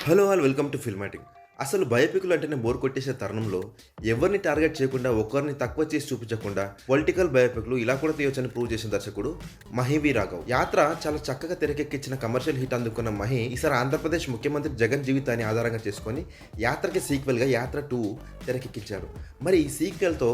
Hello all welcome to Filmatic. అసలు బయోపిక్లు అంటేనే బోర్ కొట్టేసే తరుణంలో ఎవరిని టార్గెట్ చేయకుండా ఒకరిని తక్కువ చేసి చూపించకుండా పొలిటికల్ బయోపిక్లు ఇలా కూడా తీయొచ్చని ప్రూవ్ చేసిన దర్శకుడు మహి రాఘవ్. యాత్ర చాలా చక్కగా తెరకెక్కించిన కమర్షియల్ హిట్ అందుకున్న మహి ఈసారి ఆంధ్రప్రదేశ్ ముఖ్యమంత్రి జగన్ జీవితాన్ని ఆధారంగా చేసుకొని యాత్రకి సీక్వెల్గా యాత్ర 2 తెరకెక్కించాడు. మరి ఈ సీక్వెల్తో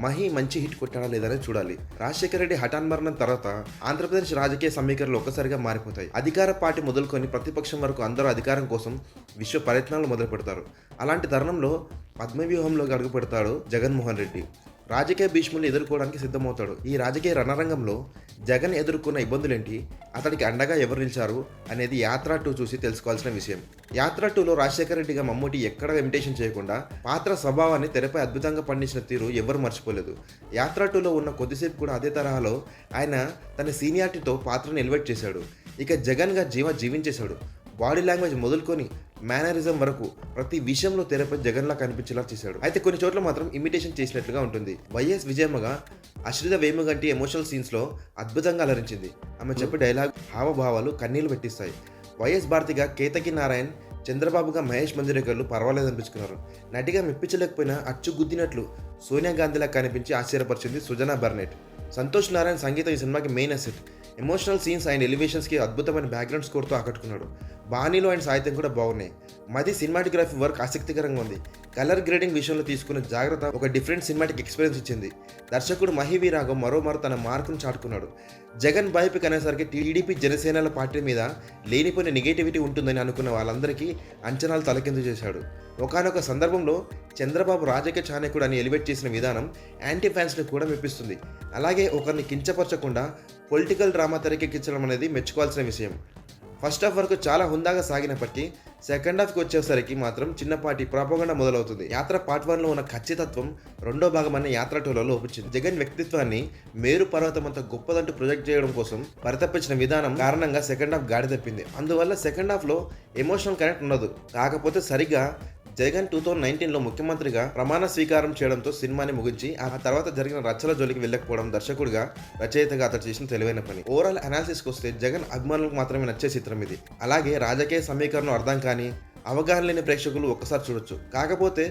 మహి మంచి హిట్ కొట్టాడా లేదని చూడాలి. రాజశేఖర రెడ్డి హఠాన్ మరణం తర్వాత ఆంధ్రప్రదేశ్ రాజకీయ సమీకరణలు ఒక్కసారిగా మారిపోతాయి. అధికార పార్టీ మొదలుకొని ప్రతిపక్షం వరకు అందరూ అధికారం కోసం విశ్వ ప్రయత్నాలు మొదలు పెడతారు. అలాంటి తరుణంలో పద్మవ్యూహంలోకి అడుగు పెడతాడు జగన్మోహన్ రెడ్డి. రాజకీయ భీష్ముల్ని ఎదుర్కోవడానికి సిద్ధమవుతాడు. ఈ రాజకీయ రణరంగంలో జగన్ ఎదుర్కొన్న ఇబ్బందులేంటి, అతడికి అండగా ఎవరు నిలిచారు అనేది యాత్ర 2 చూసి తెలుసుకోవాల్సిన విషయం. యాత్ర 2లో రాజశేఖర రెడ్డిగా మమ్మూటి ఎక్కడ ఇమిటేషన్ చేయకుండా పాత్ర స్వభావాన్ని తెరపై అద్భుతంగా పండించిన తీరు ఎవ్వరు మర్చిపోలేదు. యాత్ర 2లో ఉన్న కొద్దిసేపు కూడా అదే తరహాలో ఆయన తన సీనియారిటీతో పాత్రను ఎలివేట్ చేశాడు. ఇక జగన్గా జీవించేశాడు. బాడీ లాంగ్వేజ్ మొదలుకొని మేనరిజం వరకు ప్రతి విషయంలో తెరపై జగన్లా కనిపించేలా చేశాడు. అయితే కొన్ని చోట్ల మాత్రం ఇమిటేషన్ చేసినట్లుగా ఉంటుంది. వైఎస్ విజయమ్మగా అశ్రిత వేముగంటి ఎమోషనల్ సీన్స్లో అద్భుతంగా అలరించింది. ఆమె చెప్పే డైలాగ్ హావభావాలు కన్నీళ్లు పెట్టిస్తాయి. వైఎస్ భారతిగా కేతకి నారాయణ్, చంద్రబాబుగా మహేష్ మంజరేకర్లు పర్వాలేదనిపించుకున్నారు. నటిగా మెప్పించలేకపోయినా అచ్చు గుద్దినట్లు సోనియా గాంధీలా కనిపించి ఆశ్చర్యపరిచింది సుజనా బర్నెట్. సంతోష్ నారాయణ్ సంగీతం ఈ సినిమాకి main asset. Emotional scenes and ఎలివేషన్స్కి అద్భుతమైన బ్యాక్గ్రౌండ్ స్కోర్తో ఆకట్టుకున్నాడు. బాణీలో అండ్ సాహిత్యం కూడా బాగున్నాయి. మది సినిమాటోగ్రఫీ వర్క్ ఆసక్తికరంగా ఉంది. కలర్ గ్రేడింగ్ విషయంలో తీసుకున్న జాగ్రత్త ఒక డిఫరెంట్ సినిమాటిక్ ఎక్స్పీరియన్స్ ఇచ్చింది. దర్శకుడు మహి రాఘవ్ మరోమారు తన మార్కును చాటుకున్నాడు. జగన్ బయోపిక్ అనేసరికి టీడీపీ జనసేనల పార్టీ మీద లేనిపోయిన నెగటివిటీ ఉంటుందని అనుకున్న వాళ్ళందరికీ అంచనాలు తలకిందు చేశాడు. ఒకానొక సందర్భంలో చంద్రబాబు రాజకీయ చాణక్యుడు అని ఎలివేట్ చేసిన విధానం యాంటీ ఫ్యాన్స్ని కూడా మెప్పిస్తుంది. అలాగే ఒకరిని కించపరచకుండా పొలిటికల్ డ్రామా తెరకెక్కించడం అనేది మెచ్చుకోవాల్సిన విషయం. ఫస్ట్ హాఫ్ వరకు చాలా హుందాగా సాగినప్పటికీ సెకండ్ హాఫ్కి వచ్చేసరికి మాత్రం చిన్నపాటి ప్రాపగండా మొదలవుతుంది. యాత్ర పార్ట్ 1లో ఉన్న ఖచ్చితత్వం రెండో భాగమైన యాత్ర 2లో లోపించింది. జగన్ వ్యక్తిత్వాన్ని మేరు పర్వతం అంత గొప్పదంటూ ప్రొజెక్ట్ చేయడం కోసం పరితపించిన విధానం కారణంగా సెకండ్ హాఫ్ గాడి తప్పింది. అందువల్ల సెకండ్ హాఫ్లో ఎమోషనల్ కనెక్ట్ ఉండదు. కాకపోతే సరిగ్గా జగన్ 2019లో ముఖ్యమంత్రిగా ప్రమాణ స్వీకారం చేయడంతో సినిమాని ముగించి ఆ తర్వాత జరిగిన రచ్చల జోలికి వెళ్ళకపోవడం దర్శకుడిగా రచయితగా అతడు చేసిన తెలివైన పని. ఓవరాల్ అనాలిసిస్కి వస్తే జగన్ అభిమానులకు మాత్రమే నచ్చే చిత్రం ఇది. అలాగే రాజకీయ సమీకరణం అర్థం కాని అవగాహన లేని ప్రేక్షకులు ఒక్కసారి చూడొచ్చు. కాకపోతే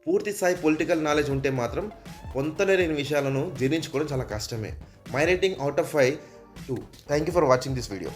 పూర్తి స్థాయి పొలిటికల్ నాలెడ్జ్ ఉంటే మాత్రం పొంతలేని విషయాలను జీర్ణించుకోవడం చాలా కష్టమే. My rating out of 5 2. Thank you for watching this video.